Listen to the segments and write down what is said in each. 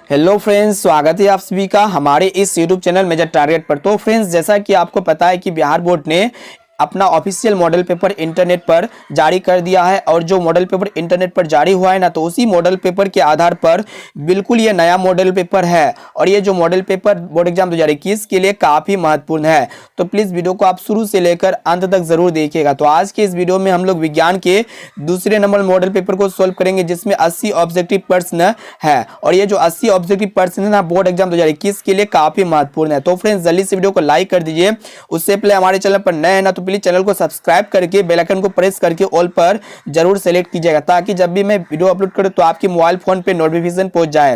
Hello friends, स्वागत है आप सभी का हमारे इस यूट्यूब चैनल मेजर टारगेट पर। तो फ्रेंड्स, जैसा कि आपको पता है कि बिहार बोर्ड ने अपना ऑफिशियल मॉडल पेपर इंटरनेट पर जारी कर दिया है और जो मॉडल पेपर इंटरनेट पर जारी हुआ है ना, तो उसी मॉडल पेपर के आधार पर बिल्कुल ये नया मॉडल पेपर है और ये जो मॉडल पेपर बोर्ड एग्जाम 2021 के लिए काफ़ी महत्वपूर्ण है। तो प्लीज़ वीडियो को आप शुरू से लेकर अंत तक जरूर देखिएगा। तो आज के इस वीडियो में हम लोग विज्ञान के दूसरे नंबर मॉडल पेपर को सोल्व करेंगे, जिसमें 80 ऑब्जेक्टिव प्रश्न है और ये जो 80 ऑब्जेक्टिव प्रश्न है ना, बोर्ड एग्जाम 2021 के लिए काफ़ी महत्वपूर्ण है। तो फ्रेंड्स, जल्दी से वीडियो को लाइक कर दीजिए। उससे पहले हमारे चैनल पर नए हैं ना, तो प्लीज चैनल को सब्सक्राइब करके बेल आइकन को प्रेस करके ऑल पर जरूर सेलेक्ट कीजिएगा, ताकि जब भी मैं वीडियो अपलोड करूं तो आपके मोबाइल फोन पे नोटिफिकेशन पहुंच जाए।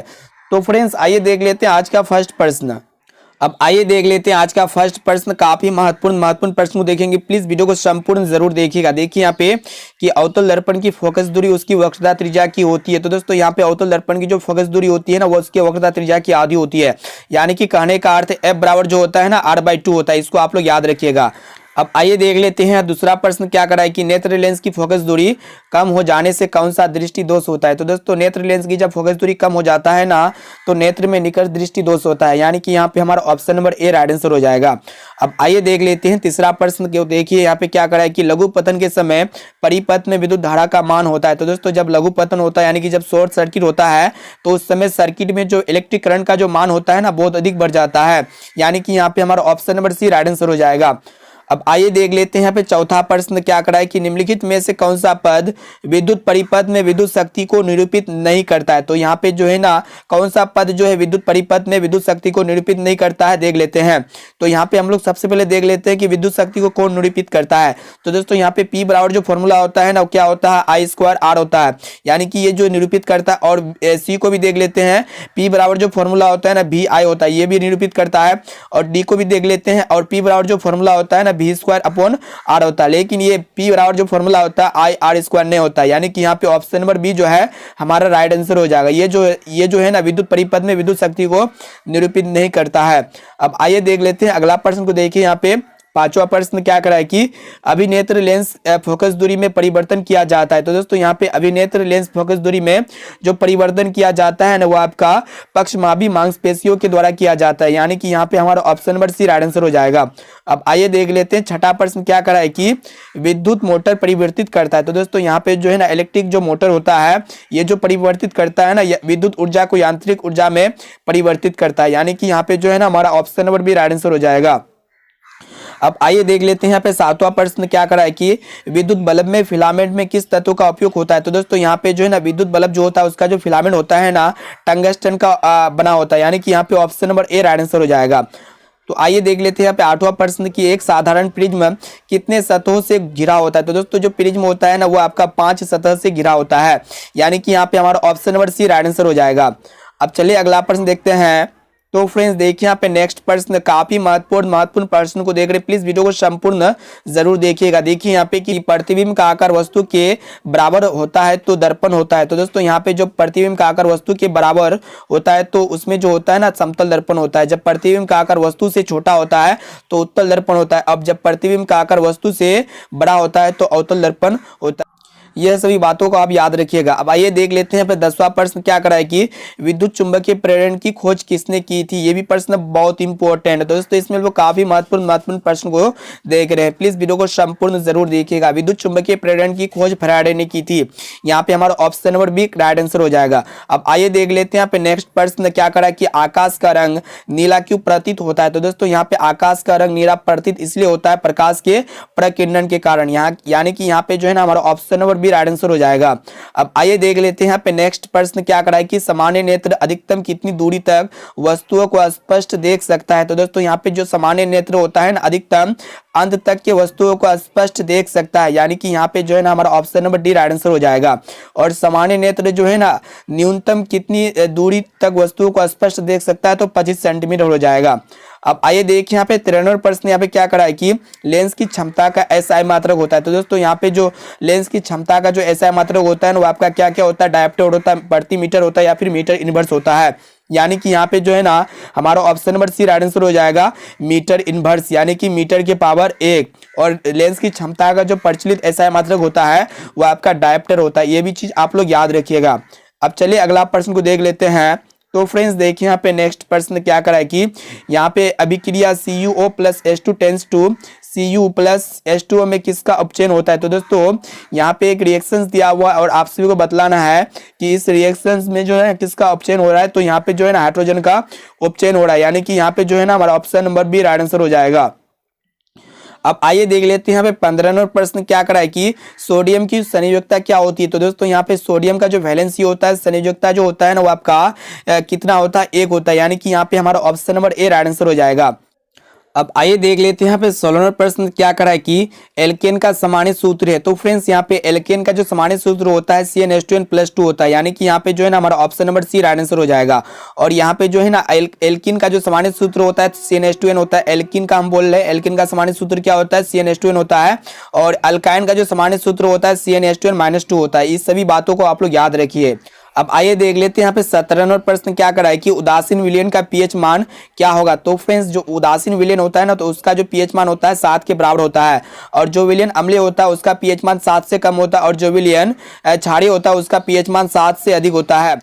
तो फ्रेंड्स, आइए देख लेते हैं आज का फर्स्ट प्रश्न। अब आइए देख लेते हैं आज का फर्स्ट प्रश्न, काफी महत्वपूर्ण प्रश्न को देखेंगे। प्लीज वीडियो को संपूर्ण जरूर देखिएगा। देखिए यहाँ पे कि अवतल दर्पण की फोकस दूरी उसकी वक्रता त्रिज्या की होती है। तो दोस्तों, यहाँ पे अवतल दर्पण की जो फोकस दूरी होती है ना, वो उसकी वक्रता त्रिज्या की आधी होती है। यानी कि कहने का अर्थ F बराबर जो होता है ना, R/2 होता है। इसको आप लोग याद रखिएगा। अब आइए देख लेते हैं दूसरा प्रश्न क्या करा है कि नेत्र लेंस की फोकस दूरी कम हो जाने से कौन सा दृष्टि दोष होता है। तो दोस्तों, नेत्र लेंस की जब फोकस दूरी कम हो जाता है ना, तो नेत्र में निकट दृष्टि दोष होता है। यानी कि यहाँ पे हमारा option number A right answer हो जाएगा। अब आइए देख लेते हैं तीसरा प्रश्न। क्यों, देखिए यहाँ पे क्या करा है कि लघु पतन के समय परिपथ में विद्युत धारा का मान होता है। तो दोस्तों, जब लघु पतन होता है यानी कि जब शॉर्ट सर्किट होता है, तो उस समय सर्किट में जो इलेक्ट्रिक करंट का जो मान होता है ना, बहुत अधिक बढ़ जाता है। यानी कि यहाँ पे हमारा option number C right answer हो जाएगा। अब आइए देख लेते हैं यहाँ पे चौथा प्रश्न क्या करा है कि निम्नलिखित में से कौन सा पद विद्युत परिपथ में विद्युत शक्ति को निरूपित नहीं करता है। तो यहाँ पे जो है ना, कौन सा पद जो है विद्युत परिपथ में विद्युत शक्ति को निरूपित नहीं करता है, देख लेते हैं। तो यहाँ पे हम लोग सबसे पहले देख लेते हैं कि विद्युत शक्ति को कौन निरूपित करता है। तो दोस्तों, यहाँ पे P बराबर जो फॉर्मूला होता है ना, क्या होता है, I² R होता है। यानी कि ये जो निरूपित करता है। और C को भी देख लेते हैं, P बराबर जो फॉर्मूला होता है ना, VI होता है, ये भी निरूपित करता है। और D को भी देख लेते हैं, और P बराबर जो फॉर्मूला होता है ना, V²/R होता है। लेकिन ये P बराबर जो फॉर्मूला होता है IR² नहीं होता है। यानी कि यहाँ पे ऑप्शन नंबर बी जो है हमारा राइट आंसर हो जाएगा। ये जो है ना, विद्युत परिपथ में विद्युत शक्ति को निरूपित नहीं करता है। अब आइए देख लेते हैं अगला प्रश्न को। देखिए यहाँ पे पांचवा प्रश्न क्या करा है कि अभिनेत्र लेंस फोकस दूरी में परिवर्तन किया जाता है। तो दोस्तों, यहाँ पे अभिनेत्र लेंस फोकस दूरी में जो परिवर्तन किया जाता है ना, वो आपका पक्षमापी मांसपेशियों के द्वारा किया जाता है। यानी कि यहाँ पे हमारा option number C right answer हो जाएगा। अब आइए देख लेते हैं छठा प्रश्न क्या करा है कि विद्युत मोटर परिवर्तित करता है। तो दोस्तों, यहाँ पे जो है ना, इलेक्ट्रिक जो मोटर होता है, ये जो परिवर्तित करता है ना, विद्युत ऊर्जा को यांत्रिक ऊर्जा में परिवर्तित करता है। यानी कि यहाँ पे जो है ना, हमारा option number B right answer हो जाएगा। अब आइए देख लेते हैं यहाँ पे सातवां प्रश्न क्या करा है कि विद्युत बल्ब में फिलामेंट में किस तत्व का उपयोग होता है। तो दोस्तों, यहाँ पे जो है ना, विद्युत बल्ब जो होता है उसका जो फिलामेंट होता है ना, टंगस्टन का बना होता है। यानी कि यहाँ पे option number A right answer हो जाएगा। तो आइए देख लेते हैं यहाँ पे आठवां प्रश्न की एक साधारण प्रिज्म कितने सतहों से घिरा होता है। तो दोस्तों, जो प्रिज्म होता है ना, वो आपका 5 सतह से घिरा होता है। यानी कि यहाँ पे हमारा option number C right answer हो जाएगा। अब चलिए अगला प्रश्न देखते हैं। तो फ्रेंड्स, देखिए यहाँ पे नेक्स्ट प्रश्न काफी महत्वपूर्ण प्रश्न को देख रहे, प्लीज वीडियो को संपूर्ण जरूर देखिएगा। देखिए यहाँ पे कि प्रतिबिंब का आकार वस्तु के बराबर होता है तो दर्पण होता है। तो दोस्तों, यहाँ पे जो प्रतिबिंब का आकार वस्तु के बराबर होता है, तो उसमें जो होता है ना, समतल दर्पण होता है। जब प्रतिबिंब का आकार वस्तु से छोटा होता है तो उत्तल दर्पण होता है। अब जब प्रतिबिंब का आकार वस्तु से बड़ा होता है तो अवतल दर्पण होता है। यह सभी बातों को आप याद रखिएगा। अब आइए देख लेते हैं पे 10वां प्रश्न क्या करा है कि विद्युत चुंबकीय प्रेरण की खोज किसने की थी। ये भी प्रश्न बहुत इंपॉर्टेंट है। दोस्तों, इसमें वो काफी महत्वपूर्ण प्रश्न को देख रहे हैं। प्लीज वीडियो को संपूर्ण जरूर देखिएगा। विद्युत चुंबकीय प्रेरण की खोज फैराडे ने की थी। यहाँ पे हमारा option number B right answer हो जाएगा। अब आइए देख लेते हैं यहाँ पे नेक्स्ट प्रश्न क्या करा कि आकाश का रंग नीला क्यों प्रतीत होता है। तो दोस्तों, यहाँ पे आकाश का रंग नीला प्रतीत इसलिए होता है प्रकाश के प्रकीर्णन के कारण। यानी कि यहाँ पे जो है ना, हमारा ऑप्शन नंबर भी राइट आंसर हो जाएगा। अब आइए देख लेते हैं यहाँ पे नेक्स्ट प्रश्न क्या करा है कि सामान्य नेत्र अधिकतम कितनी दूरी तक वस्तुओं को स्पष्ट देख सकता है। तो दोस्तों, यहाँ पे जो सामान्य नेत्र होता है ना, अधिकतम अंत तक के वस्तुओं को स्पष्ट देख सकता है। यानी कि यहाँ पे जो है ना, हमारा option number D right answer हो जाएगा। और सामान्य नेत्र जो है ना, न्यूनतम कितनी दूरी तक वस्तुओं को स्पष्ट देख सकता है, तो 25 सेंटीमीटर हो जाएगा। अब आइए देखिए यहाँ पे 93 प्रश्न यहाँ पे क्या करा है कि लेंस की क्षमता का SI मात्रक होता है। तो दोस्तों, यहाँ पे जो लेंस की क्षमता का जो SI मात्रक होता है ना, वो आपका क्या क्या होता है, डायोप्टर होता है, प्रति मीटर होता है, या फिर मीटर इनवर्स होता है। यानी कि यहाँ पे जो है ना, हमारा option number C right answer हो जाएगा, मीटर इनवर्स, यानी कि मीटर के पावर 1। और लेंस की क्षमता का जो प्रचलित SI मात्रक होता है वो आपका डायोप्टर होता है। ये भी चीज आप लोग याद रखिएगा। अब चलिए अगला प्रश्न को देख लेते हैं। तो फ्रेंड्स देखिए यहाँ पे नेक्स्ट प्रश्न क्या करा है कि यहाँ पे अभिक्रिया CuO plus H2 tends to Cu plus H2O में किसका अपचयन होता है। तो दोस्तों यहाँ पे एक रिएक्शंस दिया हुआ है और आप सभी को बतलाना है कि इस रिएक्शंस में जो है किसका अपचयन हो रहा है। तो यहाँ पे जो है ना हाइड्रोजन का उपचयन हो रहा है, यानी कि यहाँ पे जो है ना हमारा option number B right answer हो जाएगा। अब आइए देख लेते हैं यहाँ पे 15 नंबर प्रश्न क्या करा है कि सोडियम की संयोजकता क्या होती है। तो दोस्तों यहाँ पे सोडियम का जो वैलेंसी होता है, संयोजकता जो होता है ना वो आपका कितना होता है, 1 होता है, यानी कि यहाँ पे हमारा option number A right answer हो जाएगा। अब आइए देख लेते हैं यहाँ पे 16 नंबर प्रश्न क्या करा है कि एल्केन का सामान्य सूत्र है। तो फ्रेंड्स यहाँ पे एल्केन का जो सामान्य सूत्र होता है CnH2n+2 होता है, यानी कि यहाँ पे जो है ना हमारा option number C right answer हो जाएगा। और यहाँ पे जो है ना एल्किन का जो सामान्य सूत्र होता है CnH2n होता है। एल्किन का हम बोल रहे हैं, एल्किन का सामान्य सूत्र क्या होता है, CnH2n होता है। और अल्काइन का जो सामान्य सूत्र होता है CnH2n-2 होता है। इस सभी बातों को आप लोग याद रखिए। अब आइए देख लेते हैं यहाँ पे 17 नंबर प्रश्न क्या करा है कि उदासीन विलयन का पीएच मान क्या होगा। तो फ्रेंड्स जो उदासीन विलयन होता है ना तो उसका जो पीएच मान होता है 7 के बराबर होता है, और जो विलयन अम्लीय होता है उसका पीएच मान 7 से कम होता है, और जो विलयन क्षारीय होता है उसका पीएच मान 7 से अधिक होता है।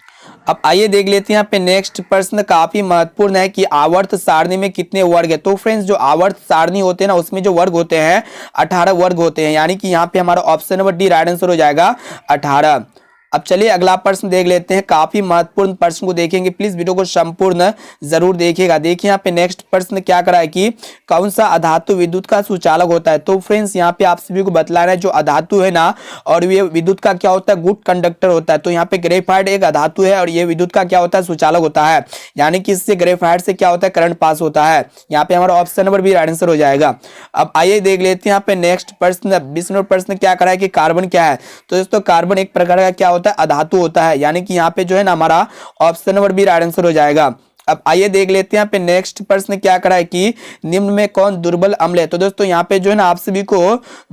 अब आइए देख लेते हैं यहाँ पे नेक्स्ट प्रश्न काफी महत्वपूर्ण है कि आवर्त सारणी में कितने वर्ग है। तो फ्रेंड्स जो आवर्त सारणी होते हैं ना उसमें जो वर्ग होते हैं 18 वर्ग होते हैं, यानी कि यहाँ पे हमारा option number D right answer हो जाएगा 18। अब चलिए अगला प्रश्न देख लेते हैं, काफी महत्वपूर्ण प्रश्न को देखेंगे, प्लीज वीडियो को संपूर्ण जरूर देखिएगा। देखिए यहाँ पे नेक्स्ट प्रश्न क्या करा है कि कौन सा अधातु विद्युत का सुचालक होता है। तो फ्रेंड्स यहाँ पे आप सभी को बतलाना है जो अधातु है ना और ये विद्युत का क्या होता है, गुड कंडक्टर होता है। तो यहाँ पे ग्रेफाइट एक अधातु है और ये विद्युत का क्या होता है, सुचालक होता है, यानी कि इससे ग्रेफाइट से क्या होता है, करंट पास होता है। यहाँ पे हमारा ऑप्शन नंबर भी राइट आंसर हो जाएगा। अब आइए देख लेते हैं यहाँ पे नेक्स्ट प्रश्न 20 नंबर प्रश्न क्या करा है कि कार्बन क्या है। तो दोस्तों कार्बन एक प्रकार का क्या होता है, अधातु होता है, यानी कि यहाँ पे जो है ना हमारा option number B right answer हो जाएगा। अब आइए देख लेते हैं यहाँ पे नेक्स्ट प्रश्न क्या करा है कि निम्न में कौन दुर्बल अम्ल है। तो दोस्तों यहाँ पे जो है ना आप सभी को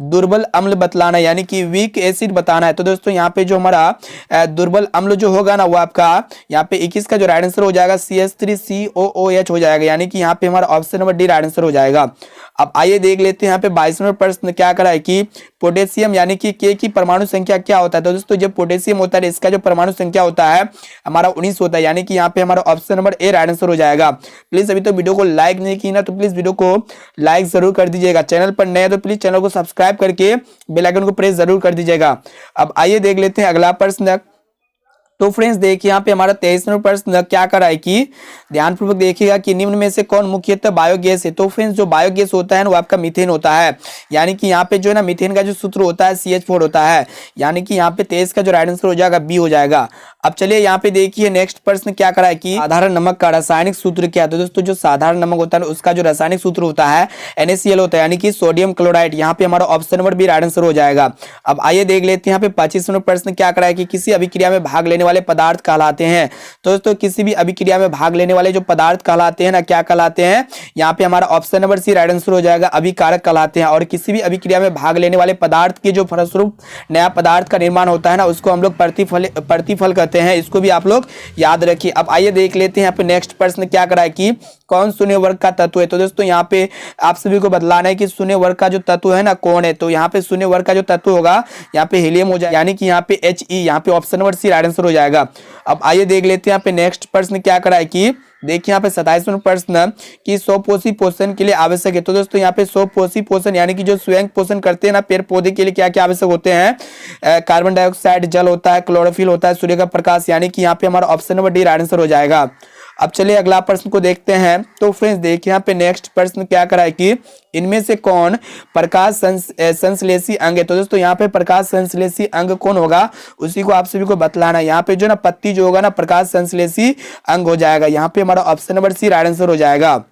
दुर्बल अम्ल बतलाना है, यानी कि वीक एसिड बताना है। तो दोस्तों यहाँ पे जो हमारा दुर्बल अम्ल जो होगा ना वो आपका यहाँ पे 21 का जो राइट आंसर हो जाएगा CH3COOH हो जाएगा, यानी कि यहाँ पे हमारा option number D right answer हो जाएगा। अब आइए देख लेते हैं यहाँ पे 22 नंबर प्रश्न क्या करा है कि पोटेशियम यानी कि के की परमाणु संख्या क्या होता है। तो दोस्तों जब पोटेशियम होता है इसका जो परमाणु संख्या होता है हमारा 19 होता है, यानी कि यहाँ पे हमारा option number A right answer हो जाएगा। प्लीज अभी तो वीडियो को लाइक नहीं की ना तो प्लीज वीडियो को लाइक जरूर कर दीजिएगा। चैनल पर नए तो प्लीज चैनल को सब्सक्राइब करके बेल आइकन को प्रेस जरूर कर दीजिएगा। अब आइए देख लेते हैं अगला प्रश्न। तो फ्रेंड्स देखिए यहाँ पे हमारा 23 नंबर प्रश्न क्या करा है कि ध्यानपूर्वक देखिएगा कि निम्न में से कौन मुख्यतः बायोगैस है। तो फ्रेंड्स जो बायोगैस होता है ना वो आपका मीथेन होता है, यानी कि यहाँ पे जो है ना मीथेन का जो सूत्र होता है CH4 होता है, यानी कि यहाँ पे 23 का जो राइट आंसर हो जाएगा बी हो जाएगा। अब चलिए यहाँ पे देखिए नेक्स्ट प्रश्न क्या करा है कि साधारण नमक का रासायनिक सूत्र क्या है। तो दोस्तों जो साधारण नमक होता है उसका जो रासायनिक सूत्र होता है NaCl होता है, यानी कि सोडियम क्लोराइड। यहाँ पे हमारा option number B right answer हो जाएगा। अब आइए देख लेते हैं यहाँ पे 25 नंबर प्रश्न क्या करा है कि किसी अभिक्रिया में भाग लेने वाले पदार्थ कहलाते हैं। तो दोस्तों किसी भी अभिक्रिया में भाग लेने वाले जो पदार्थ कहलाते हैं ना क्या कहलाते हैं, यहाँ पे हमारा option number C right answer हो जाएगा, अभिकारक कहलाते हैं। और किसी भी अभिक्रिया में भाग लेने वाले पदार्थ के जो फलस्वरूप नया पदार्थ का निर्माण होता है ना उसको हम लोग प्रतिफल कहते हैं, इसको भी आप लोग याद रखिए। अब आइए देख लेते हैं यहाँ पे नेक्स्ट प्रश्न क्या करा है कि कौन शून्य वर्ग का तत्व है। तो दोस्तों यहाँ पे आप सभी को बतलाना है कि शून्य वर्ग का जो तत्व है ना कौन है। तो यहाँ पे शून्य वर्ग का जो तत्व होगा यहाँ पे हीलियम हो जाएगा, यानी कि यहाँ पे He, यहाँ पे option number C right answer हो जाएगा। अब आइए देख लेते हैं यहाँ पे नेक्स्ट प्रश्न क्या करा है कि देखिए यहाँ पे 27वां प्रश्न कि स्वपोषी पोषण के लिए आवश्यक है। तो दोस्तों यहाँ पे स्वपोषी पोषण यानी कि जो स्वयं पोषण करते हैं ना पेड़ पौधे के लिए क्या क्या आवश्यक होते हैं, कार्बन डाइऑक्साइड, जल होता है, क्लोरोफिल होता है, सूर्य का प्रकाश, यानी कि यहाँ पे हमारा option number D right answer हो जाएगा। अब चलिए अगला प्रश्न को देखते हैं। तो फ्रेंड्स देखिए यहाँ पे नेक्स्ट प्रश्न क्या करा है कि इनमें से कौन प्रकाश संश्लेषी अंग है। तो दोस्तों यहाँ पे प्रकाश संश्लेषी अंग कौन होगा उसी को आप सभी को बतलाना है। यहाँ पे जो ना पत्ती जो होगा ना प्रकाश संश्लेषी अंग हो जाएगा, यहाँ पे हमारा option number C right answer हो जाएगा।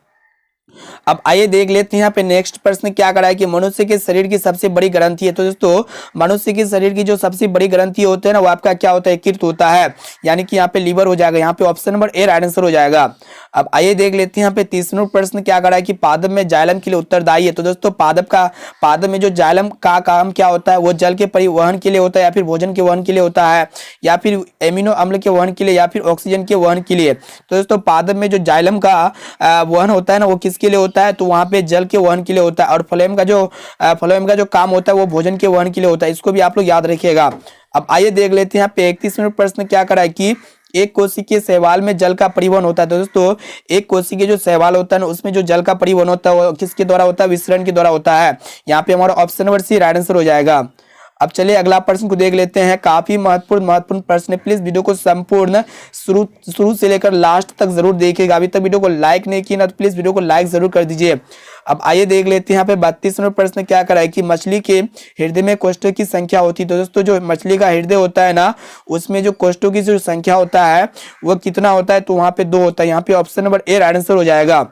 अब आइए देख लेते हैं यहाँ पे नेक्स्ट प्रश्न क्या करा है कि मनुष्य के शरीर की सबसे बड़ी ग्रंथि है। तो दोस्तों मनुष्य के शरीर की जो सबसे बड़ी ग्रंथि होते हैं ना वो आपका क्या होता है, यकृत होता है, यानी कि यहाँ पे लीवर हो जाएगा, यहाँ पे option number A right answer हो जाएगा। अब आइए देख लेते हैं यहाँ पे 30वां प्रश्न क्या करा है कि पादप में जाइलम के लिए उत्तरदायी है। तो दोस्तों पादप में जो जाइलम का काम क्या होता है, वो जल के परिवहन के लिए होता है, या फिर भोजन के वहन के लिए होता है, या फिर एमिनो अम्ल के वहन के लिए, या फिर ऑक्सीजन के वहन के लिए। तो दोस्तों पादप में जो जाइलम का वहन होता है ना वो किसके लिए होता है, तो वहां पे जल के वहन के लिए होता है। और फ्लोएम का जो काम होता है वो भोजन के वहन के लिए होता है, इसको भी आप लोग याद रखिएगा। अब आइए देख लेते हैं यहाँ पे 31वां प्रश्न क्या करा है कि एक कोशिकीय शैवाल में जल का परिवहन होता है। तो दोस्तों एक कोशिकीय जो शैवाल होता है ना उसमें जो जल का परिवहन होता है वो किसके द्वारा होता है? विसरण के द्वारा होता है। यहाँ पे हमारा option number C right answer हो जाएगा। अब चलिए अगला प्रश्न को देख लेते हैं। काफी महत्वपूर्ण प्रश्न है, प्लीज वीडियो को संपूर्ण शुरू से लेकर लास्ट तक जरूर देखिएगा। अभी तक वीडियो को लाइक नहीं किया ना तो प्लीज वीडियो को लाइक जरूर कर दीजिए। अब आइए देख लेते हैं यहाँ पे 32 नंबर प्रश्न क्या करा है कि मछली के हृदय में कोष्ठों की संख्या होती है। तो दोस्तों जो मछली का हृदय होता है ना उसमें जो कोष्ठों की जो संख्या होता है वो कितना होता है? तो वहां पे 2 होता है। यहाँ पे option number A right answer हो जाएगा।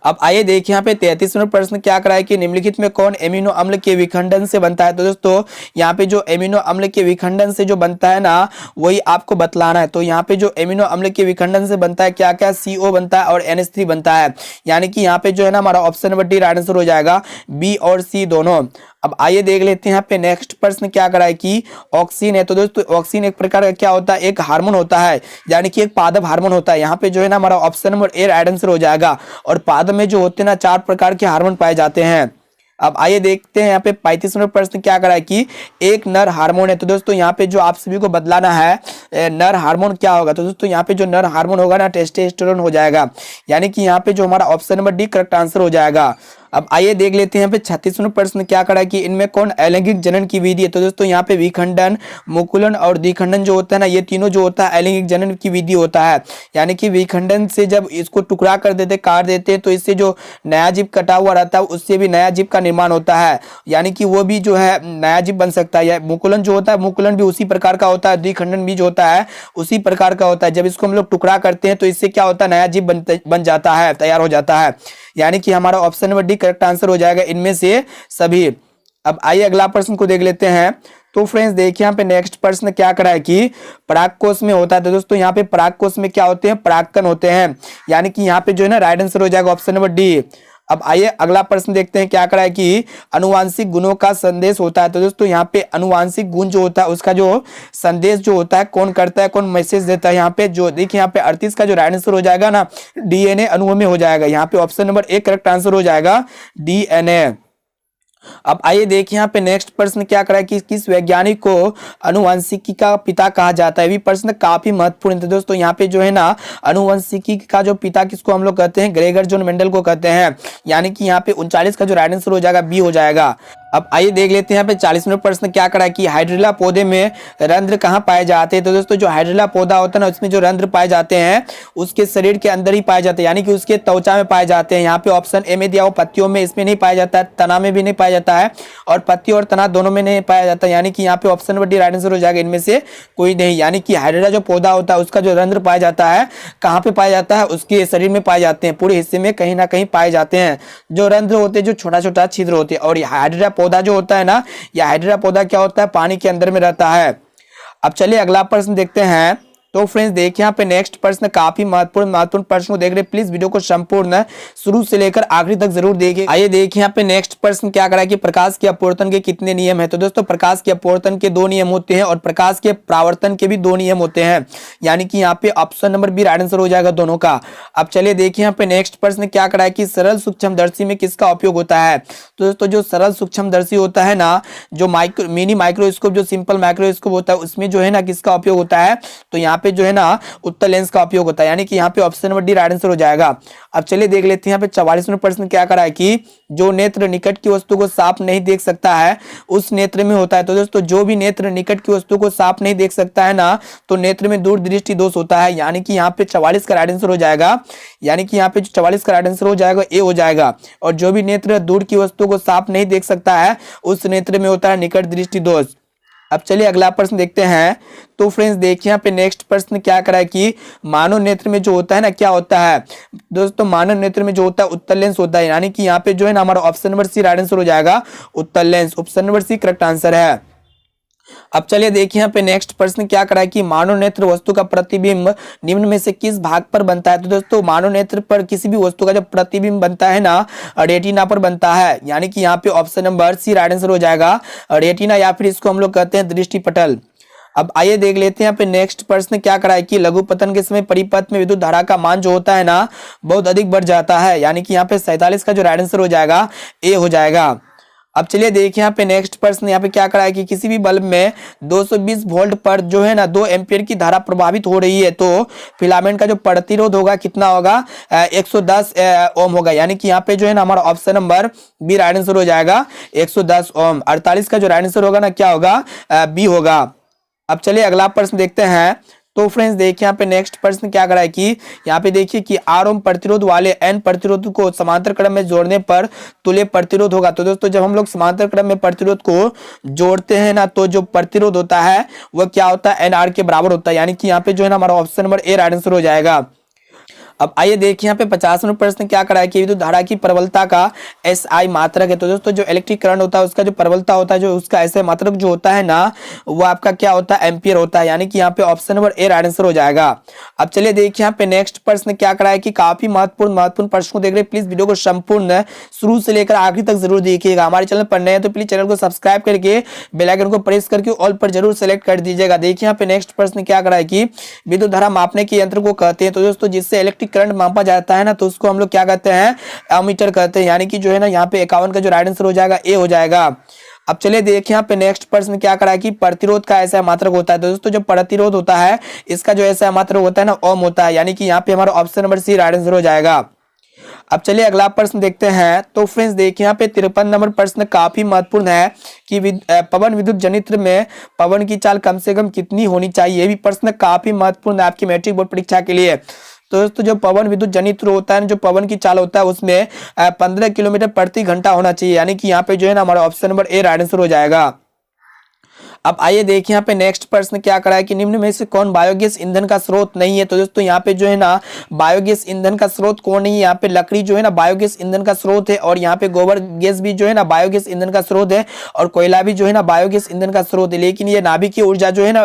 अब आइए देखिए यहाँ पे 33 नंबर प्रश्न क्या करा है कि निम्नलिखित में कौन एमिनो अम्ल के विखंडन से बनता है? तो दोस्तों यहाँ पे जो एमिनो अम्ल के विखंडन से जो बनता है ना वही आपको बतलाना है। तो यहाँ पे जो एमिनो अम्ल के विखंडन से बनता है क्या क्या? CO बनता है और NH3 बनता है। यानी कि यहाँ पे जो है ना हमारा option number D right answer हो जाएगा, बी और सी दोनों। अब आइए देख लेते हैं यहाँ पे नेक्स्ट प्रश्न क्या करा है कि ऑक्सीन है। तो दोस्तों ऑक्सीन एक प्रकार का क्या होता है? एक हार्मोन होता है, यानी कि एक पादप हार्मोन होता है। यहाँ पे जो है ना हमारा option number A right answer हो जाएगा। और पादप में जो होते हैं ना 4 प्रकार के हार्मोन पाए जाते हैं। अब आइए देखते हैं यहाँ पे 35 नंबर प्रश्न क्या करा है कि एक नर हार्मोन है। तो दोस्तों यहाँ पे जो आप सभी को बदलाना है नर हार्मोन क्या होगा? तो दोस्तों यहाँ पे जो नर हार्मोन होगा ना टेस्टोस्टेरोन हो जाएगा। यानी कि यहाँ पे जो हमारा option number D correct answer हो जाएगा। अब आइए देख लेते हैं यहाँ पे 36 नंबर प्रश्न क्या करा है कि इनमें कौन अलैंगिक जनन की विधि है? तो दोस्तों यहाँ पे विखंडन, मुकुलन और द्विखंडन जो होता है ना ये तीनों जो होता है अलैंगिक जनन की विधि होता है। यानी कि विखंडन से जब इसको टुकड़ा कर देते, काट देते तो इससे जो नया जीव कटा हुआ रहता है उससे भी नया जीव का निर्माण होता है। यानी कि वो भी जो है नया जीव बन सकता है। मुकुलन जो होता है मुकुलन भी उसी प्रकार का होता है, द्विखंडन भी जो होता है उसी प्रकार का होता है। जब इसको हम लोग टुकड़ा करते हैं तो इससे क्या होता है? नया जीव बन जाता है, तैयार हो जाता है। यानी कि हमारा option number D correct answer हो जाएगा इनमें से सभी। अब आइए अगला प्रश्न को देख लेते हैं। तो फ्रेंड्स देखिए यहाँ पे नेक्स्ट प्रश्न क्या करा है कि परागकोश में होता है। तो दोस्तों यहाँ पे परागकोश में क्या होते हैं? परागकण होते हैं। यानी कि यहाँ पे जो है ना राइट आंसर हो जाएगा ऑप्शन नंबर डी। अब आइए अगला प्रश्न देखते हैं क्या करा है कि अनुवांशिक गुणों का संदेश होता है। तो दोस्तों यहाँ पे अनुवांशिक गुण जो होता है उसका जो संदेश जो होता है कौन करता है, कौन मैसेज देता है? यहाँ पे जो देखिए यहाँ पे 38 का जो राइट आंसर हो जाएगा ना DNA अणुओं में हो जाएगा। यहाँ पे option number A correct answer हो जाएगा, DNA। अब आइए देखिए यहाँ पे नेक्स्ट प्रश्न क्या करा है कि किस वैज्ञानिक को अनुवांशिकी का पिता कहा जाता है? ये प्रश्न काफी महत्वपूर्ण है दोस्तों। यहाँ पे जो है ना अनुवांशिकी का जो पिता किसको हम लोग कहते हैं? ग्रेगर जॉन मेंडल को कहते हैं। यानी कि यहाँ पे 39 का जो राइट आंसर हो जाएगा बी हो जाएगा। अब आइए देख लेते हैं यहाँ पे 40 नंबर प्रश्न क्या करा है कि हाइड्रिला पौधे में रंध्र कहाँ पाए जाते हैं? तो दोस्तों जो हाइड्रिला पौधा होता है ना उसमें जो रंध्र पाए जाते हैं उसके शरीर के अंदर ही पाए जाते हैं, यानी कि उसके त्वचा में पाए जाते हैं। यहाँ पे ऑप्शन ए में दिया हुआ पत्तियों में इसमें नहीं पाया जाता है, तना में भी नहीं पाया जाता है और पत्ती और तना दोनों में नहीं पाया जाता है। यानी कि यहाँ पे option number D right answer हो जाएगा इनमें से कोई नहीं। यानी कि हाइड्रिला जो पौधा होता है उसका जो रंध्र पाया जाता है कहाँ पे पाया जाता है? उसके शरीर में पाए जाते हैं, पूरे हिस्से में कहीं ना कहीं पाए जाते हैं। जो रंध्र होते हैं जो छोटा छोटा छिद्र होते हैं। और हाइड्रिला पौधा जो होता है ना यह हाइड्रिला पौधा क्या होता है? पानी के अंदर में रहता है। अब चलिए अगला प्रश्न देखते हैं। तो फ्रेंड्स देखिए यहाँ पे नेक्स्ट प्रश्न काफी महत्वपूर्ण प्रश्न को देख रहे हैं, प्लीज वीडियो को संपूर्ण शुरू से लेकर आखिरी तक जरूर देखिए। आइए देखिए यहाँ पे नेक्स्ट प्रश्न क्या करा है कि प्रकाश के अपवर्तन के कितने नियम है? तो दोस्तों प्रकाश के अपवर्तन के 2 नियम होते हैं और प्रकाश के परावर्तन के भी 2 नियम होते हैं। यानी कि यहाँ पे option number B right answer हो जाएगा दोनों का। अब चलिए देखिए यहाँ पे नेक्स्ट प्रश्न क्या करा है कि सरल सूक्ष्मदर्शी में किसका उपयोग होता है? तो दोस्तों जो सरल सूक्ष्मदर्शी होता है ना, जो मिनी माइक्रोस्कोप जो सिंपल माइक्रोस्कोप होता है उसमें जो है ना किसका उपयोग होता है? तो यहाँ पे जो है ना उत्तल लेंस का उपयोग होता है। यानी कि यहाँ पे option number D right answer हो जाएगा। अब चलिए देख लेते हैं यहाँ पे 44वां प्रश्न क्या करा है कि जो नेत्र निकट की वस्तु को साफ नहीं देख सकता है उस नेत्र में होता है। तो दोस्तों जो भी नेत्र निकट की वस्तु को साफ नहीं देख सकता है ना तो नेत्र में दूरदृष्टि दोष होता है। यानी कि यहाँ पे 44 का राइट आंसर हो जाएगा। यानी कि यहाँ पे 44 का राइट आंसर हो जाएगा ए हो जाएगा। और जो भी नेत्र दूर की वस्तु को साफ नहीं देख सकता है उस नेत्र में होता है निकट दृष्टि दोष। अब चलिए अगला प्रश्न देखते हैं। तो फ्रेंड्स देखिए यहाँ पे नेक्स्ट प्रश्न क्या करा है कि मानव नेत्र में जो होता है ना क्या होता है? दोस्तों मानव नेत्र में जो होता है उत्तल लेंस होता है। यानी कि यहाँ पे जो है ना हमारा option number C right answer हो जाएगा, उत्तल लेंस। Option number C correct answer है। अब चलिए देखिए यहाँ पे नेक्स्ट प्रश्न क्या करा है कि मानव नेत्र वस्तु का प्रतिबिंब निम्न में से किस भाग पर बनता है? तो दोस्तों मानव नेत्र पर किसी भी वस्तु का जो प्रतिबिंब बनता है ना रेटिना पर बनता है। यानी कि यहाँ पे option number C right answer हो जाएगा, रेटिना, या फिर इसको हम लोग कहते हैं दृष्टिपटल। अब आइए देख लेते हैं यहाँ पे नेक्स्ट प्रश्न क्या करा है कि लघु पतन के समय परिपथ में विद्युत धारा का मान जो होता है ना बहुत अधिक बढ़ जाता है। यानी कि यहाँ पे 47 का जो राइट आंसर हो जाएगा ए हो जाएगा। अब चलिए देखिए यहाँ पे नेक्स्ट प्रश्न यहाँ पे क्या करा है कि किसी भी बल्ब में 220 वोल्ट पर जो है ना 2 एम्पियर की धारा प्रभावित हो रही है, तो फिलामेंट का जो प्रतिरोध होगा कितना होगा, 110 ओम होगा। यानी कि यहाँ पे जो है ना हमारा option number B right answer हो जाएगा 110 ओम। 48 का जो राइट आंसर होगा ना क्या होगा, बी होगा। अब चलिए अगला प्रश्न देखते हैं। तो फ्रेंड्स देखिए यहाँ पे नेक्स्ट प्रश्न क्या करा है कि यहाँ पे देखिए कि 8 ओम प्रतिरोध वाले n प्रतिरोध को समांतर क्रम में जोड़ने पर तुल्य प्रतिरोध होगा। तो दोस्तों जब हम लोग समांतर क्रम में प्रतिरोध को जोड़ते हैं ना, तो जो प्रतिरोध होता है वह क्या होता है, NR के बराबर होता है। यानी कि यहाँ पे जो है ना हमारा option number A right answer हो जाएगा। अब आइए देखिए यहाँ पे 50वां प्रश्न क्या करा है कि विद्युत धारा की प्रबलता का SI मात्रक है। तो दोस्तों जो इलेक्ट्रिक करंट होता है उसका जो प्रबलता होता है, जो उसका SI मात्रक जो होता है ना, वो आपका क्या होता है, एम्पियर होता है। यानी कि यहाँ पे option number A right answer हो जाएगा। अब चलिए देखिए यहाँ पे नेक्स्ट प्रश्न क्या करा है कि काफी महत्वपूर्ण प्रश्न को देख रहे, प्लीज वीडियो को संपूर्ण शुरू से लेकर आखिरी तक जरूर देखिएगा। हमारे चैनल पर नए हैं तो प्लीज चैनल को सब्सक्राइब करके बेल आइकन को प्रेस करके ऑल पर जरूर सेलेक्ट कर दीजिएगा। देखिए यहाँ पे नेक्स्ट प्रश्न क्या करा है कि विद्युत धारा मापने के यंत्र को कहते हैं। तो दोस्तों जिससे इलेक्ट्रिक करंट मापा जाता है ना, तो उसको हम लोग क्या कहते हैं, एमीटर कहते हैं। यानी कि जो है ना यहाँ पे 51 का जो राइट आंसर हो जाएगा ए हो जाएगा। अब चलिए देखिए यहाँ पे नेक्स्ट प्रश्न क्या करा है कि प्रतिरोध का ऐसा मात्रक होता है। तो दोस्तों जो प्रतिरोध होता है इसका जो ऐसा मात्रक होता है ना, ओम होता है। यानी कि यहाँ पे हमारा option number C right answer हो जाएगा। अब चलिए अगला प्रश्न देखते हैं। तो फ्रेंड्स देखिए यहाँ पे 53 नंबर प्रश्न काफी महत्वपूर्ण है कि पवन विद्युत जनित्र में पवन की चाल कम से कम कितनी होनी चाहिए। ये भी प्रश्न काफी महत्वपूर्ण है आपकी मैट्रिक बोर्ड परीक्षा के लिए। तो दोस्तों जो पवन विद्युत जनित्र होता है, जो पवन की चाल होता है उसमें 15 किलोमीटर प्रति घंटा होना चाहिए। यानी कि यहाँ पे जो है ना हमारा option number A right answer हो जाएगा। अब आइए देखिए यहाँ पे नेक्स्ट प्रश्न क्या करा है कि निम्न में से कौन बायोगैस ईंधन का स्रोत नहीं है। तो दोस्तों यहाँ पे जो है ना बायोगैस ईंधन का स्रोत कौन नहीं है। यहाँ पे लकड़ी जो है ना बायोगैस ईंधन का स्रोत है, और यहाँ पे गोबर गैस भी जो है ना बायोगैस ईंधन का स्रोत है, और कोयला भी जो है ना बायोगैस ईंधन का स्रोत है। लेकिन ये नाभिकीय ऊर्जा जो है ना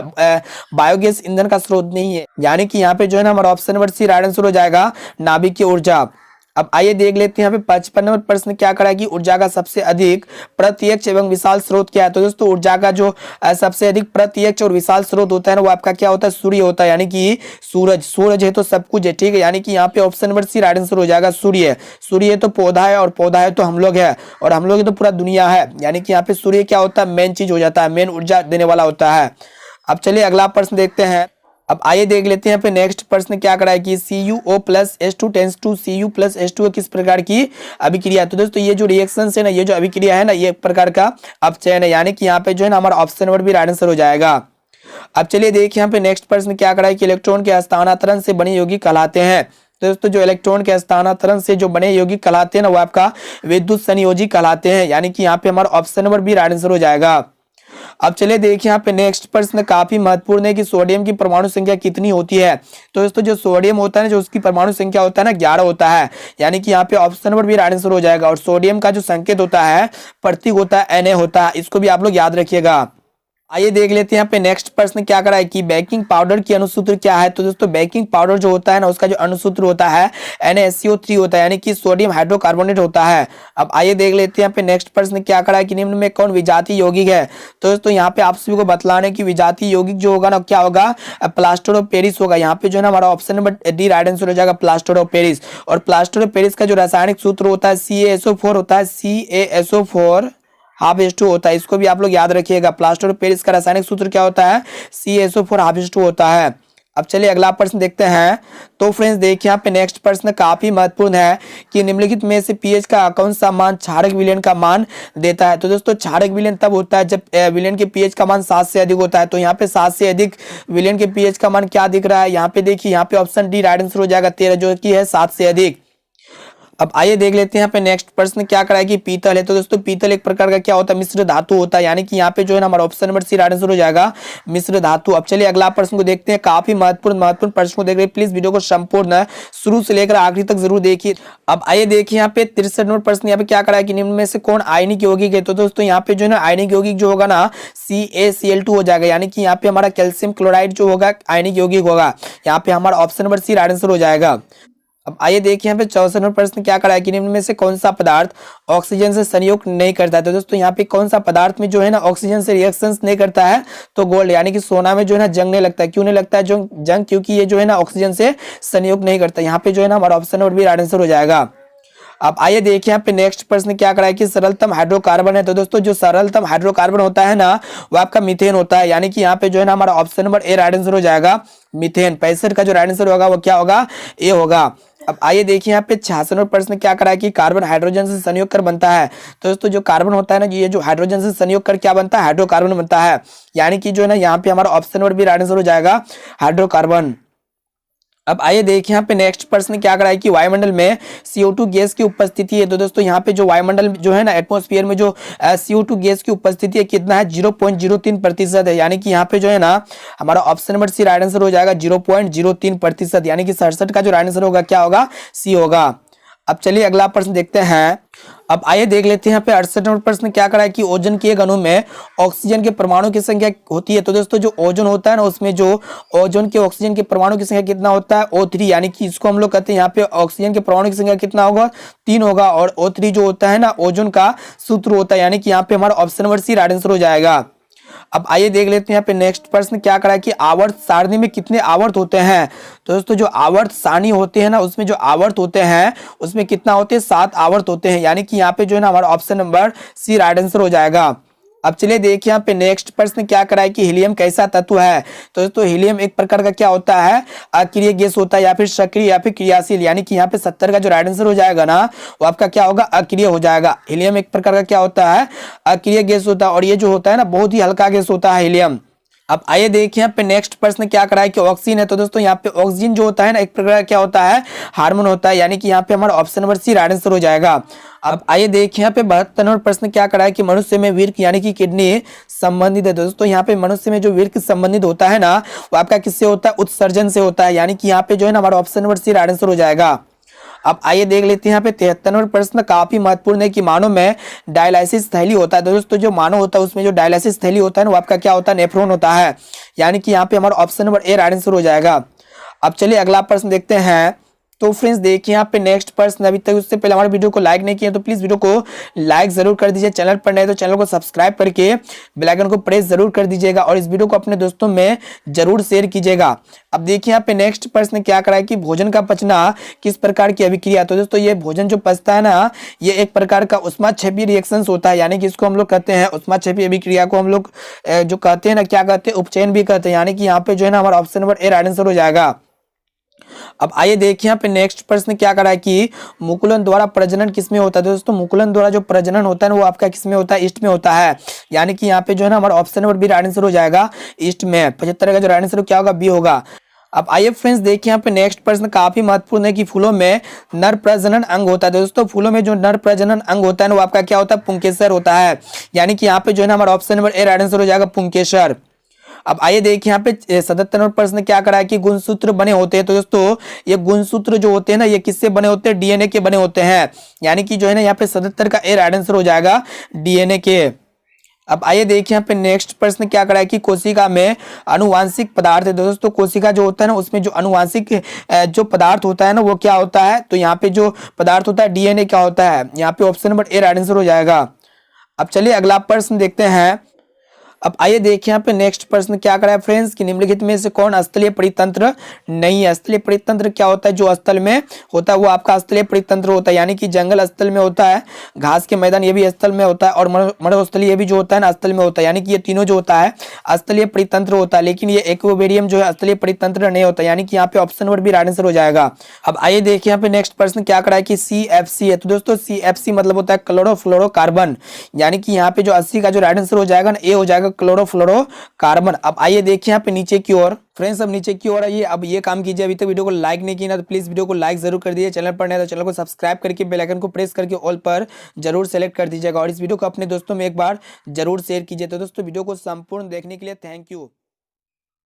बायोगैस ईंधन का स्रोत नहीं है। यानी कि यहाँ पे जो है ना हमारा option number C right answer हो जाएगा, नाभिकीय ऊर्जा। अब आइए देख लेते हैं यहाँ पे 55 नंबर प्रश्न क्या करा है कि ऊर्जा का सबसे अधिक प्रत्यक्ष एवं विशाल स्रोत क्या है। तो दोस्तों ऊर्जा का जो सबसे अधिक प्रत्यक्ष और विशाल स्रोत होता है ना, वो आपका क्या होता है, सूर्य होता है। यानी कि सूरज है तो सब कुछ है, ठीक है। यानी कि यहाँ पे option number C right answer हो जाएगा, सूर्य। सूर्य है तो पौधा है, और पौधा है तो हम लोग है, और हम लोग है तो पूरा दुनिया है। यानी कि यहाँ पे सूर्य क्या होता है, मेन चीज हो जाता है, मेन ऊर्जा देने वाला होता है। अब चलिए अगला प्रश्न देखते हैं। अब आइए देख लेते हैं यहाँ पे नेक्स्ट प्रश्न क्या करा है कि CuO plus H2 tends to Cu plus H2 किस प्रकार की अभिक्रिया। तो दोस्तों ये जो रिएक्शन है ना, ये जो अभिक्रिया है ना, ये एक प्रकार का अपचयन है। यानी कि यहाँ पे जो है ना हमारा ऑप्शन नंबर भी राइट आंसर हो जाएगा। अब चलिए देखिए यहाँ पे नेक्स्ट प्रश्न क्या करा है कि इलेक्ट्रॉन के हस्तांतरण से बने यौगिक कहलाते हैं। तो दोस्तों जो इलेक्ट्रॉन के हस्तांतरण से जो बने यौगिक कहलाते हैं ना, वो आपका विद्युत संयोजी कहलाते हैं। यानी कि यहाँ पे हमारा ऑप्शन नंबर भी राइट आंसर हो जाएगा। अब चलिए देखिए यहाँ पे नेक्स्ट प्रश्न काफी महत्वपूर्ण है कि सोडियम की परमाणु संख्या कितनी होती है। तो दोस्तों जो सोडियम होता है ना, जो उसकी परमाणु संख्या होता है ना 11 होता है। यानी कि यहाँ पे ऑप्शन नंबर भी राइट आंसर हो जाएगा। और सोडियम का जो संकेत होता है, प्रतीक होता है Na होता है। इसको भी आप लोग याद रखिएगा। आइए देख लेते हैं यहाँ पे नेक्स्ट प्रश्न क्या करा है कि बेकिंग पाउडर की अनुसूत्र क्या है। तो दोस्तों बेकिंग पाउडर जो होता है ना, उसका जो अनुसूत्र होता है NaSO3 होता है। यानी कि सोडियम हाइड्रोकार्बोनेट होता है। अब आइए देख लेते हैं यहाँ पे नेक्स्ट प्रश्न क्या करा है कि निम्न में कौन विजातीय यौगिक है। तो दोस्तों यहाँ पे आप सभी को बतलाने की विजातीय यौगिक जो होगा ना, क्या होगा, प्लास्टर ऑफ पेरिस होगा। यहाँ पे जो है ना हमारा option number D right answer हो जाएगा, प्लास्टर ऑफ पेरिस। और प्लास्टर ऑफ पेरिस का जो रासायनिक सूत्र होता है CaSO4 होता है, CaSO4 हाफ H2 होता है। इसको भी आप लोग याद रखिएगा। प्लास्टर ऑफ पेरिस का रासायनिक सूत्र क्या होता है, CaSO4 हाफ H2 होता है। अब चलिए अगला प्रश्न देखते हैं। तो फ्रेंड्स देखिए यहाँ पे नेक्स्ट प्रश्न काफी महत्वपूर्ण है कि निम्नलिखित में से पीएच का कौन सा मान क्षारक विलयन का मान देता है। तो दोस्तों क्षारक विलयन तब होता है जब विलयन के पीएच का मान 7 से अधिक होता है। तो यहाँ पे 7 से अधिक विलयन के पीएच का मान क्या दिख रहा है, यहाँ पे देखिए, यहाँ पे ऑप्शन डी राइट आंसर हो जाएगा 13, जो कि है 7 से अधिक। अब आइए देख लेते हैं यहाँ पे नेक्स्ट प्रश्न क्या करा है कि पीतल है। तो दोस्तों पीतल एक प्रकार का क्या होता है, मिश्र धातु होता है। यानी कि यहाँ पे जो है ना हमारा option number C right answer हो जाएगा, मिश्र धातु। अब चलिए अगला प्रश्न को देखते हैं। काफी महत्वपूर्ण प्रश्न को देख रहे हैं, प्लीज वीडियो को संपूर्ण शुरू से लेकर आखिरी तक जरूर देखिए। अब आइए देखिए यहाँ पे 63 नंबर प्रश्न यहाँ पे क्या करा है कि निम्न में से कौन आयनिक यौगिक है। तो दोस्तों यहाँ पे जो है ना आयनिक यौगिक जो होगा ना CaCl2 हो जाएगा। यानी कि यहाँ पे हमारा कैल्शियम क्लोराइड जो होगा आयनिक यौगिक होगा। यहाँ पे हमारा option number C right answer हो जाएगा। अब आइए देखिए यहाँ पे 64 नंबर प्रश्न क्या करा है कि निम्न में से कौन सा पदार्थ ऑक्सीजन से संयोग नहीं करता है। तो दोस्तों यहाँ पे कौन सा पदार्थ में जो है ना ऑक्सीजन से रिएक्शंस नहीं करता है, तो गोल्ड। यानी कि सोना में जो है ना जंग नहीं लगता है। क्यों नहीं लगता है जंग, क्योंकि ये जो है ना ऑक्सीजन से संयोग नहीं करता। यहाँ पे जो है ना हमारा option number B right answer हो जाएगा। अब आइए देखिए यहाँ पे नेक्स्ट प्रश्न क्या करा है कि सरलतम हाइड्रोकार्बन है। तो दोस्तों जो सरलतम हाइड्रोकार्बन होता है ना वो आपका मीथेन होता है, यानी कि यहाँ पे जो है ना हमारा option number A right answer हो जाएगा मीथेन। 65 का जो राइट आंसर होगा वो क्या होगा, ए होगा। अब आइए देखिए यहाँ पे 66 नंबर प्रश्न क्या करा है कि कार्बन हाइड्रोजन से संयोग कर बनता है। तो दोस्तों जो कार्बन होता है ना, ये जो हाइड्रोजन से संयोग कर क्या बनता है, हाइड्रोकार्बन बनता है, यानी कि जो है ना यहाँ पे हमारा option number B right answer हो जाएगा हाइड्रोकार्बन। अब आइए देखिए यहाँ पे नेक्स्ट प्रश्न क्या करा है कि वायुमंडल में CO2 गैस की उपस्थिति है। तो दोस्तों यहाँ पे जो वायुमंडल जो है ना एटमॉस्फेयर में जो CO2 गैस की उपस्थिति है कितना है, 0.03% है, यानी कि यहाँ पे जो है ना हमारा option number C right answer हो जाएगा 0.03%, यानी कि 67 का जो राइट आंसर होगा क्या होगा, सी होगा। अब चलिए अगला प्रश्न देखते हैं। अब आइए देख लेते हैं यहाँ पे 68 नंबर प्रश्न क्या करा है कि ओजोन के एक अणु में ऑक्सीजन के परमाणु की संख्या होती है। तो दोस्तों जो ओजोन होता है ना उसमें जो ओजोन के ऑक्सीजन के परमाणु की संख्या कितना होता है, O3, यानी कि इसको हम लोग कहते हैं यहाँ पे ऑक्सीजन के परमाणु की संख्या कितना होगा, 3 होगा। और O3 जो होता है ना ओजोन का सूत्र होता है, यानी कि यहाँ पे हमारा option number C right answer हो जाएगा। अब आइए देख लेते हैं यहाँ पे नेक्स्ट प्रश्न क्या करा है कि आवर्त सारणी में कितने आवर्त होते हैं। तो दोस्तों जो आवर्त सारणी होते हैं ना उसमें जो आवर्त होते हैं उसमें कितना होते हैं, 7 आवर्त होते हैं, यानी कि यहाँ पे जो है ना हमारा option number C right answer हो जाएगा। अब चलिए देखिए यहाँ पे नेक्स्ट प्रश्न क्या करा है कि हीलियम कैसा तत्व है। तो दोस्तों हीलियम एक प्रकार का क्या होता है, अक्रिय गैस होता है, या फिर सक्रिय या फिर क्रियाशील, यानी कि यहाँ पे 70 का जो राइट आंसर हो जाएगा ना वो आपका क्या होगा, अक्रिय हो जाएगा। हीलियम एक प्रकार का क्या होता है, अक्रिय गैस होता है, और ये जो होता है ना बहुत ही हल्का गैस होता है हीलियम। अब आइए देखिए यहाँ पे नेक्स्ट प्रश्न क्या करा है कि ऑक्सीजन है। तो दोस्तों यहाँ पे ऑक्सीजन जो होता है ना एक प्रकार क्या होता है, हार्मोन होता है, यानी कि यहाँ पे हमारा option number C right answer हो जाएगा। अब आइए देखिए यहाँ पे 72 नंबर प्रश्न क्या करा है कि मनुष्य में वीर्य यानी कि किडनी संबंधित है। दोस्तों यहाँ पे मनुष्य में जो वीर्य संबंधित होता है ना वो आपका किससे होता है, उत्सर्जन से होता है, यानी कि यहाँ पे जो है ना हमारा option number C right answer हो जाएगा। अब आइए देख लेते हैं यहाँ पे 73 नंबर प्रश्न काफी महत्वपूर्ण है कि मानव में डायलाइसिस थैली होता है। दोस्तों जो मानव होता है उसमें जो डायलाइसिस थैली होता है ना वो आपका क्या होता है, नेफ्रॉन होता है, यानी कि यहाँ पे हमारा option number A right answer हो जाएगा। अब चलिए अगला प्रश्न देखते हैं। तो फ्रेंड्स देखिए यहाँ पे नेक्स्ट प्रश्न, अभी तक उससे पहले हमारे वीडियो को लाइक नहीं किया तो प्लीज वीडियो को लाइक जरूर कर दीजिए, चैनल पर नए तो चैनल को सब्सक्राइब करके बेल आइकन को प्रेस जरूर कर दीजिएगा, और इस वीडियो को अपने दोस्तों में जरूर शेयर कीजिएगा। अब देखिए यहाँ पे नेक्स्ट प्रश्न क्या करा है कि भोजन का पचना किस प्रकार की अभिक्रिया। तो दोस्तों ये भोजन जो पचता है ना ये एक प्रकार का ऊष्माक्षेपी रिएक्शन होता है, यानी कि इसको हम लोग कहते हैं ऊष्माक्षेपी अभिक्रिया को हम लोग जो कहते हैं ना क्या कहते हैं, उपचयन भी कहते हैं, यानी कि यहाँ पे जो है ना हमारा option number A right answer हो जाएगा। अब आइए देखिए यहाँ पे नेक्स्ट प्रश्न क्या करा है कि मुकुलन द्वारा प्रजनन किसमें होता है। दोस्तों मुकुलन द्वारा जो प्रजनन होता है ना वो आपका किसमें होता है, ईस्ट में होता है, यानी कि यहाँ पे जो है ना हमारा option number B right answer हो जाएगा ईस्ट में। 75 का जो राइट आंसर क्या होगा, बी होगा। अब आइए फ्रेंड्स देखिए यहाँ पे नेक्स्ट प्रश्न काफी महत्वपूर्ण है कि फूलों में नर प्रजनन अंग होता है। दोस्तों फूलों में जो नर प्रजनन अंग होता है ना वो आपका क्या होता है, पुंकेसर होता है, यानी कि यहाँ पे जो है ना हमारा option number A right answer हो जाएगा पुंकेसर। अब आइए देखिए यहाँ पे 77 नंबर प्रश्न क्या करा है कि गुणसूत्र बने होते हैं। तो दोस्तों ये गुणसूत्र जो होते हैं ना ये किससे बने होते हैं, डीएनए के बने होते हैं, यानी कि जो है ना यहाँ पे 77 का ए राइट आंसर हो जाएगा डीएनए के। अब आइए देखिए यहाँ पे नेक्स्ट प्रश्न क्या करा है कि कोशिका में अनुवांशिक पदार्थ है। दोस्तों कोशिका जो होता है ना उसमें जो अनुवांशिक जो पदार्थ होता है ना वो क्या होता है, तो यहाँ पे जो पदार्थ होता है डीएनए क्या होता है, यहाँ पे option number A right answer हो जाएगा। अब चलिए अगला प्रश्न देखते हैं। अब आइए देखिए यहाँ पे नेक्स्ट प्रश्न क्या करा है फ्रेंड्स कि निम्नलिखित में से कौन स्थलीय परितंत्र नहीं है। स्थलीय परितंत्र क्या होता है, जो स्थल में होता है वो आपका स्थलीय परितंत्र होता है, यानी कि जंगल स्थल में होता है, घास के मैदान ये भी स्थल में होता है, और मरुस्थलीय भी जो होता है ना स्थल में होता है, यानी कि ये तीनों जो होता है स्थलीय परितंत्र होता है। लेकिन ये एक्वेरियम जो है स्थलीय परितंत्र नहीं होता, यानी कि यहाँ पे option number B right answer हो जाएगा। अब आइए देखिए यहाँ पे नेक्स्ट प्रश्न क्या करा है कि CFC है। तो दोस्तों CFC मतलब होता है क्लोरोफ्लोरोकार्बन, यानी कि यहाँ पे जो 80 का जो राइट आंसर हो जाएगा ना ए हो जाएगा क्लोरोफ्लोरोकार्बन। अब आइए देखिए यहाँ पे नीचे की ओर फ्रेंड्स, अब नीचे की ओर आइए। अब ये काम कीजिए, अभी तक वीडियो को लाइक नहीं किया ना तो प्लीज वीडियो को लाइक जरूर कर दीजिए, चैनल पर नया तो चैनल को सब्सक्राइब करके बेल आइकन को प्रेस करके ऑल पर जरूर सेलेक्ट कर दीजिएगा, और इस वीडियो को अपने दोस्तों में एक बार जरूर शेयर कीजिए। तो दोस्तों वीडियो को संपूर्ण देखने के लिए थैंक यू।